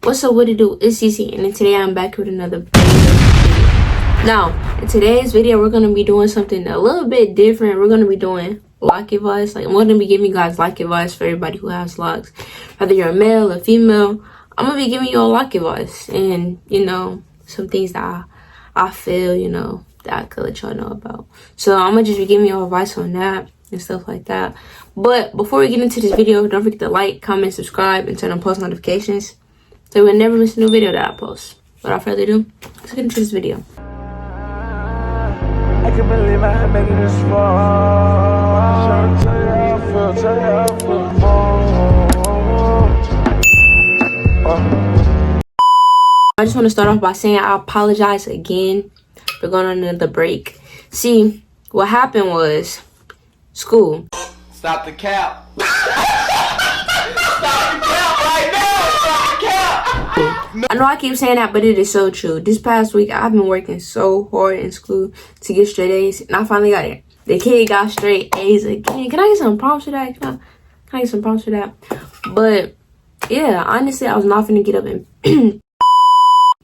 What's up, what it do? It's CC, and then today I'm back with another video. Now, in today's video, we're going to be doing something a little bit different. We're going to be doing lock advice. Like, I'm going to be giving you guys lock advice for everybody who has locks. Whether you're a male or female, I'm going to be giving you a lock advice. And, you know, some things that I feel, you know, that I could let y'all know about. So, I'm going to just be giving you advice on that and stuff like that. But before we get into this video, don't forget to like, comment, subscribe, and turn on post notifications so you will never miss a new video that I post. Without further ado, let's get into this video. I can't believe I had made it this far. Tell you how I feel. I just want to start off by saying I apologize again for going on another break. See, what happened was school. Stop the cap. Stop the cap right now. Stop the cap. I know I keep saying that, but it is so true. This past week, I've been working so hard in school to get straight A's, and I finally got it. The kid got straight A's again. Can I get some prompts for that? Can I get some prompts for that? But yeah, honestly, I was not finna get up and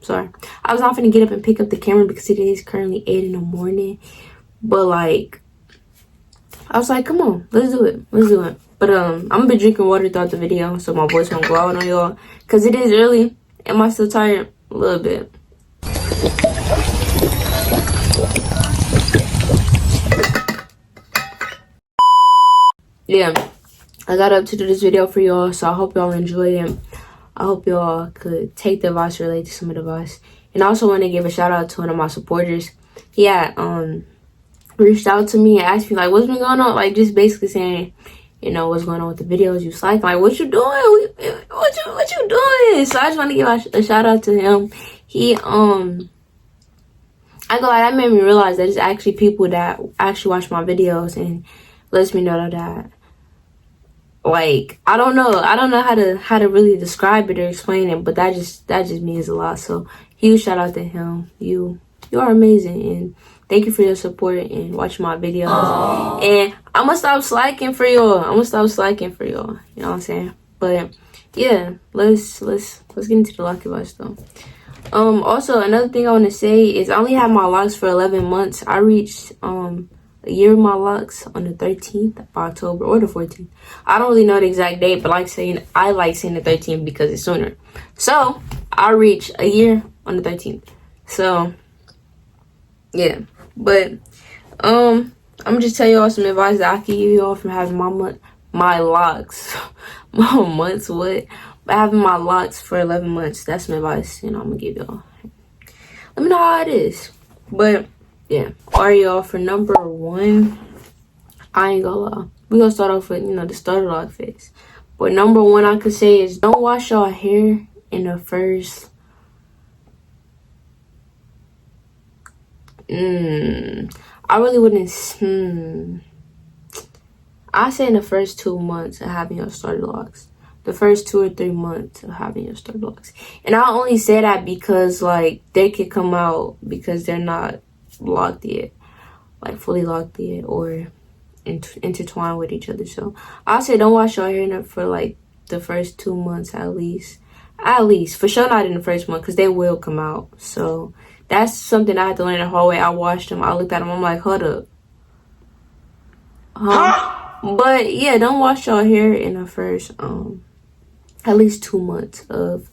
sorry, I was not finna get up and pick up the camera because it is currently 8 in the morning. But like, I was like, come on, let's do it. But I'm gonna be drinking water throughout the video, so my voice won't go out on y'all, cause it is early. Am I still tired? A little bit. Yeah, I got up to do this video for y'all, so I hope y'all enjoy it. I hope y'all could take the advice, relate to some of the advice. And I also want to give a shout out to one of my supporters. Yeah, reached out to me and asked me like, what's been going on? Like, just basically saying, you know, what's going on with the videos you like what you doing? What you doing? So I just want to give a shout out to him. He I go like, that made me realize that it's actually people that actually watch my videos and lets me know that, like, I don't know how to really describe it or explain it, but that just means a lot. So huge shout out to him. You are amazing, and thank you for your support and watching my videos. Aww. And I'm gonna stop slacking for y'all. You know what I'm saying? But yeah, let's get into the lock advice though. Also, another thing I want to say is I only had my locks for 11 months. I reached a year of my locks on the 13th of October or the 14th. I don't really know the exact date, but I like saying the 13th because it's sooner. So I reached a year on the 13th. So yeah, but I'm gonna just tell y'all some advice that I can give y'all from having my locks. My months, what? But having my locks for 11 months. That's some advice, you know, I'm gonna give y'all. Let me know how it is. But yeah, alright y'all, for number one, I ain't gonna lie. We gonna start off with, you know, the starter lock phase. But number one I could say is don't wash your hair in the first I really wouldn't. I say in the first 2 months of having your starter locks. The first 2 or 3 months of having your starter locks. And I only say that because, like, they could come out because they're not locked yet. Like, fully locked yet or intertwined with each other. So, I say don't wash your hair for, like, the first 2 months at least. At least. For sure not in the first month because they will come out. So that's something I had to learn the hard way. I watched them. I looked at them. I'm like, hold up. But yeah, don't wash your hair in the first at least 2 months of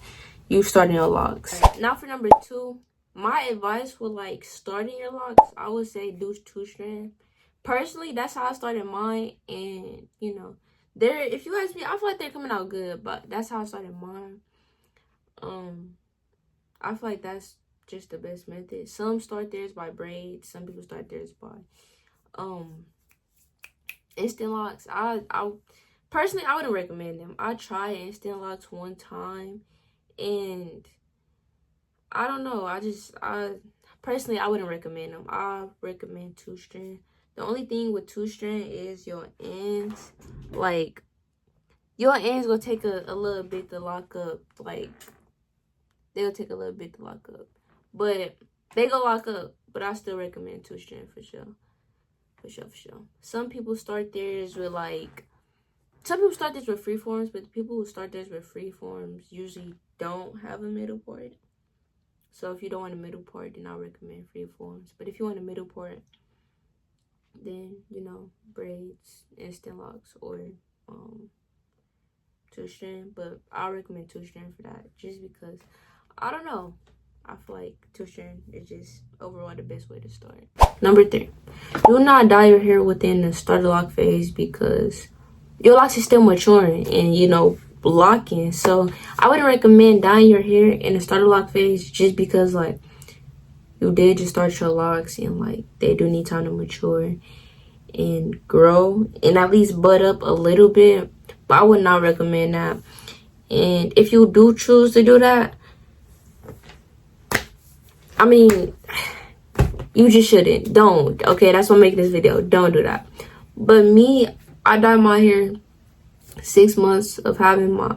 you starting your locks. Now for number two, my advice with like starting your locks, I would say do 2-strand. Personally, that's how I started mine, and you know, if you ask me, I feel like they're coming out good, but that's how I started mine. I feel like that's just the best method. Some start theirs by braids. Some people start theirs by instant locks. I personally, I wouldn't recommend them. I tried instant locks one time, and I don't know. Personally, I wouldn't recommend them. I recommend 2-strand. The only thing with 2-strand is your ends. Like, your ends will take a little bit to lock up. Like, they'll take a little bit to lock up. But they go lock up. But I still recommend 2-strand for sure. For sure. Some people start theirs with freeforms, but the people who start theirs with freeforms usually don't have a middle part. So if you don't want a middle part, then I recommend freeforms. But if you want a middle part, then, you know, braids, instant locks, or two-strand. But I recommend two-strand for that, just because, I don't know, I feel like two-strand is just overall the best way to start. Number 3, do not dye your hair within the starter lock phase, because your locks is still maturing and, you know, locking. So I wouldn't recommend dyeing your hair in the starter lock phase, just because, like, you did just start your locks and, like, they do need time to mature and grow and at least bud up a little bit. But I would not recommend that. And if you do choose to do that, I mean, you just shouldn't. Don't. Okay, that's why I'm making this video. Don't do that. But me, I dyed my hair 6 months of having my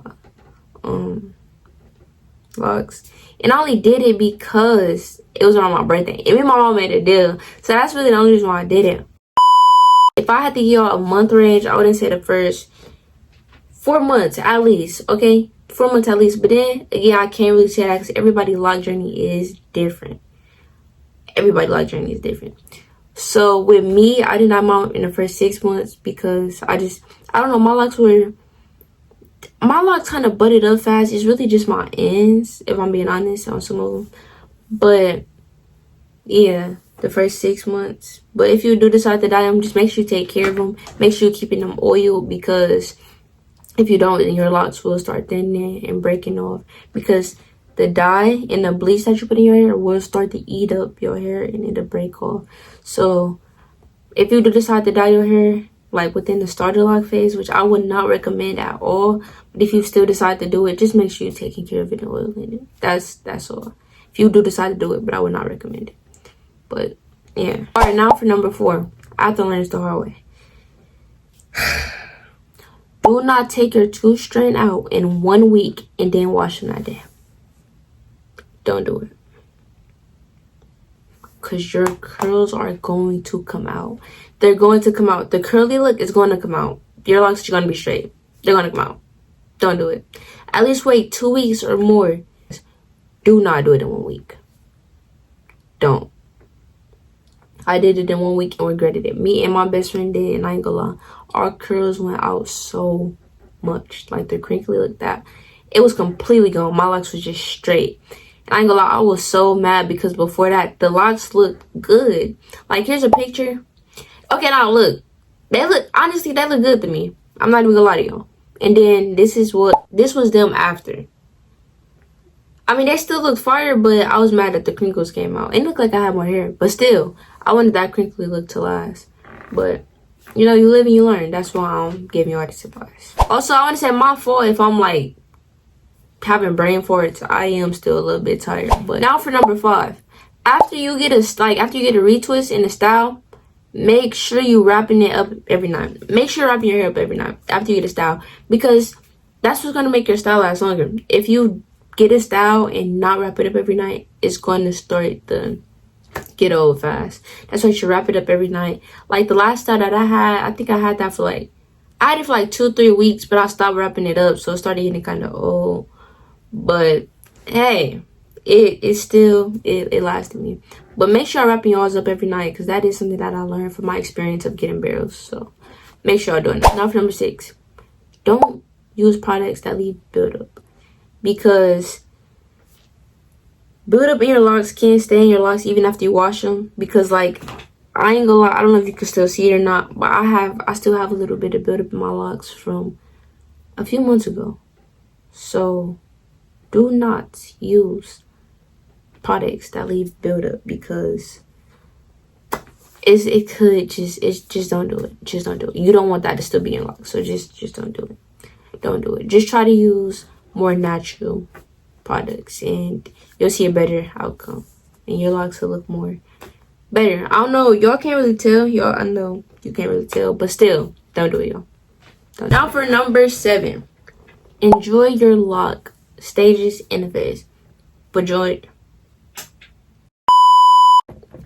locks, and I only did it because it was around my birthday. And me and my mom made a deal, so that's really the only reason why I did it. If I had to give y'all a month range, I wouldn't say the first 4 months at least. Okay, 4 months at least. But then again, I can't really say that because everybody's lock journey is different. Everybody's lock journey is different. So with me, I did not mount in the first 6 months because I don't know, my locks kind of butted up fast. It's really just my ends, if I'm being honest, on some of them. But yeah, the first 6 months. But if you do decide to dye them, just make sure you take care of them. Make sure you're keeping them oiled, because if you don't, then your locks will start thinning and breaking off, because the dye and the bleach that you put in your hair will start to eat up your hair and it'll break off. So if you do decide to dye your hair, like within the starter lock phase, which I would not recommend at all, but if you still decide to do it, just make sure you're taking care of it and oiling it. That's all. If you do decide to do it, but I would not recommend it. But yeah. All right, now for number 4. I have to learn this the hard way. Do not take your 2-strand out in 1 week and then wash them that day. Don't do it. Because your curls are going to come out. They're going to come out. The curly look is going to come out. Your locks are going to be straight. They're going to come out. Don't do it. At least wait 2 weeks or more. Do not do it in 1 week. Don't. I did it in 1 week and regretted it. Me and my best friend did, and I ain't gonna lie, our curls went out so much. Like, the crinkly look, that it was completely gone. My locks was just straight. And I ain't gonna lie, I was so mad because before that, the locks looked good. Like, here's a picture. Okay, now look. Honestly, they look good to me. I'm not even gonna lie to y'all. And then this was them after. I mean, they still looked fire, but I was mad that the crinkles came out. It looked like I had more hair, but still, I wanted that crinkly look to last. But, you know, you live and you learn. That's why I'm giving you all this advice. Also, I want to say my fault if I'm, like, having brain farts. I am still a little bit tired. But now for number 5. After you get a retwist in the style, make sure you wrapping it up every night. Make sure you're wrapping your hair up every night after you get a style, because that's what's going to make your style last longer. If you get a style and not wrap it up every night, it's going to start to get old fast. That's why you should wrap it up every night. Like the last style that I had, I think I had that for I had it for 2-3 weeks, but I stopped wrapping it up, so it started getting kind of old. But hey, it lasted me. But make sure you're wrapping yours up every night, because that is something that I learned from my experience of getting barrels. So make sure you're doing that. Now for number 6, don't use products that leave buildup, because buildup in your locks can stay in your locks even after you wash them. Because I ain't gonna lie, I don't know if you can still see it or not, but I still have a little bit of buildup in my locks from a few months ago. So do not use products that leave buildup, because just don't do it. Just don't do it. You don't want that to still be in locks, so just don't do it. Don't do it. Just try to use more natural products and you'll see a better outcome, and your locks will look more better. I don't know, y'all can't really tell. I know you can't really tell, but still, don't do it, y'all. Now for number 7, enjoy your lock stages in the phase. But enjoy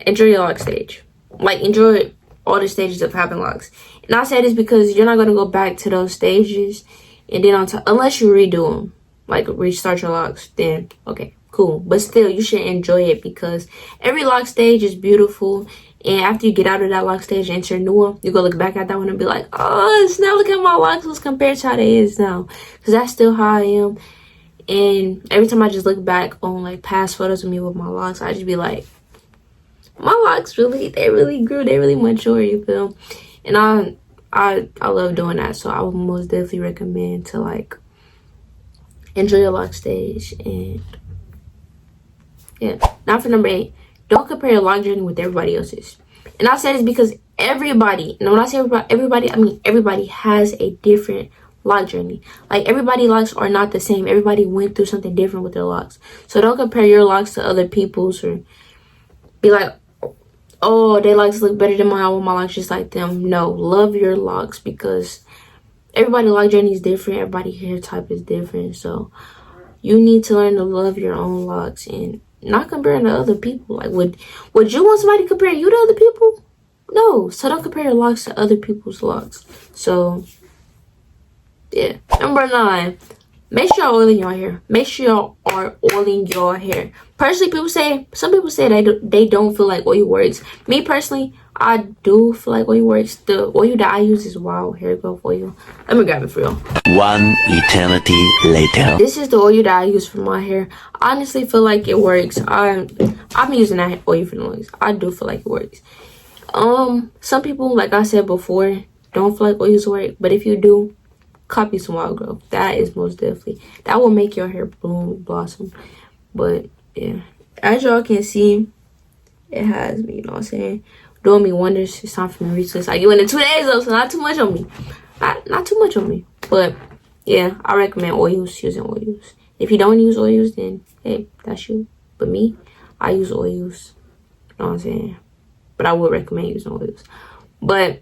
your lock stage. Enjoy all the stages of having locks. And I say this because you're not going to go back to those stages and then unless you redo them. like restart your locks, then okay, cool. But still, you should enjoy it because every lock stage is beautiful. And after you get out of that lock stage and enter a new one, you go look back at that one and be like, oh, it's now look at my locks was compared to how they is now. Because that's still how I am. And every time I just look back on like past photos of me with my locks, I just be like, my locks really, they really grew, they really mature, you feel? And I love doing that. So I would most definitely recommend to like enjoy your lock stage. And yeah. Now for number 8, don't compare your lock journey with everybody else's. And I say this because everybody, and when I say everybody, I mean everybody has a different lock journey. Like everybody locks are not the same. Everybody went through something different with their locks. So don't compare your locks to other people's or be like, oh, their locks look better than mine. I want my locks just like them. No, love your locks because everybody's lock journey is different. Everybody's hair type is different. So you need to learn to love your own locks and not comparing to other people. Like, would you want somebody to compare you to other people? No. So don't compare your locks to other people's locks. So yeah. Number 9, make sure you're oiling your hair. Make sure you are oiling your hair. Personally, some people say they don't feel like oil works. Me personally, I do feel like oil works. The oil that I use is Wild Hair Growth Oil. Let me grab it for real. One eternity later. This is the oil that I use for my hair. I honestly feel like it works. I've been using that oil for the longest. I do feel like it works. Some people, like I said before, don't feel like oils work. But if you do, copy some Wild Growth. That is most definitely, that will make your hair bloom, blossom. But yeah, as y'all can see, it has me, you know what I'm saying, doing me wonders. It's time for me to reach this. I get in 2 days though, so not too much on me. Not too much on me. But yeah, I recommend oils, using oils. If you don't use oils, then hey, that's you. But me, I use oils. You know what I'm saying? But I would recommend using oils. But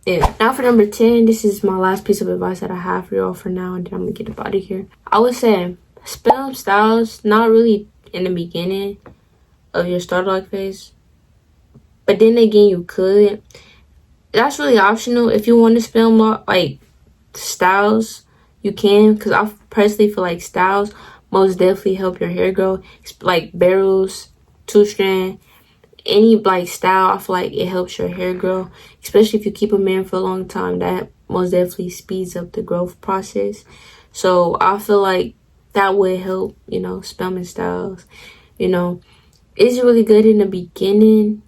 yeah, now for number 10, this is my last piece of advice that I have for y'all for now, and then I'm gonna get up out of here. I would say film styles, not really in the beginning of your starter lock phase, but then again, you could. That's really optional. If you want to film like styles, you can, because I personally feel like styles most definitely help your hair grow. Like barrels, 2-strand, any like style, I feel like it helps your hair grow, especially if you keep them in for a long time. That most definitely speeds up the growth process. So I feel like that would help, you know, spelling styles. You know, is it really good in the beginning?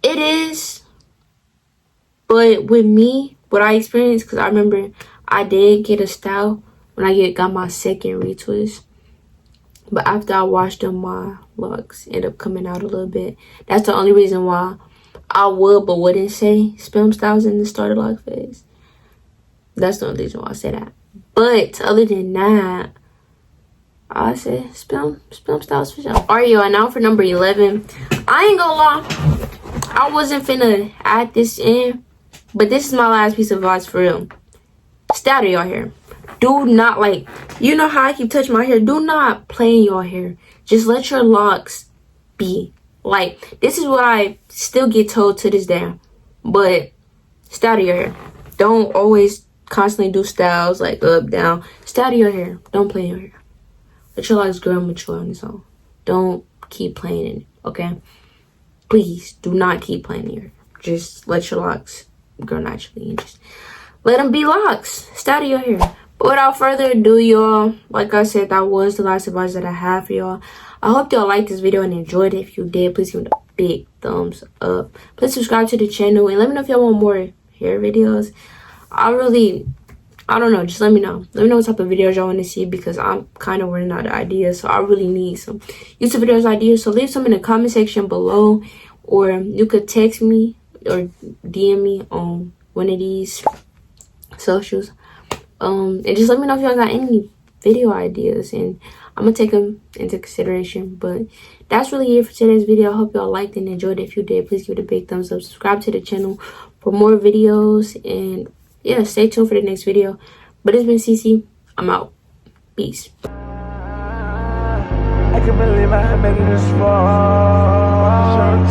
It is, but with me, what I experienced, because I remember I did get a style when I got my second retwist. But after I washed them, my locks end up coming out a little bit. That's the only reason why I would but wouldn't say spam styles in the starter lock phase. That's the only reason why I say that. But other than that, I say spam styles for sure. Alright, y'all, now for number 11. I ain't gonna lie, I wasn't finna add this in, but this is my last piece of advice for real. Stay out of your hair. Do not, like, you know how I keep touching my hair, do not play in your hair. Just let your locks be. Like, this is what I still get told to this day, but stay out of your hair. Don't always constantly do styles like up, down. Stay out of your hair. Don't play in your hair. Let your locks grow and mature on its own. Don't keep playing in it, okay? Please do not keep playing in your hair. Just let your locks grow naturally and just let them be locks. Stay out of your hair. But without further ado, y'all, like I said, that was the last advice that I have for y'all. I hope y'all liked this video and enjoyed it. If you did, please give it a big thumbs up. Please subscribe to the channel and let me know if y'all want more hair videos. I don't know, just let me know. Let me know what type of videos y'all want to see, because I'm kind of running out of ideas. So I really need some YouTube videos ideas. So leave some in the comment section below, or you could text me or DM me on one of these socials. And just let me know if y'all got any video ideas, and I'm gonna take them into consideration. But that's really it for today's video. I hope y'all liked and enjoyed it. If you did, please give it a big thumbs up. Subscribe to the channel for more videos, and yeah, stay tuned for the next video. But it's been CC. I'm out. Peace. I can't believe I made it this far.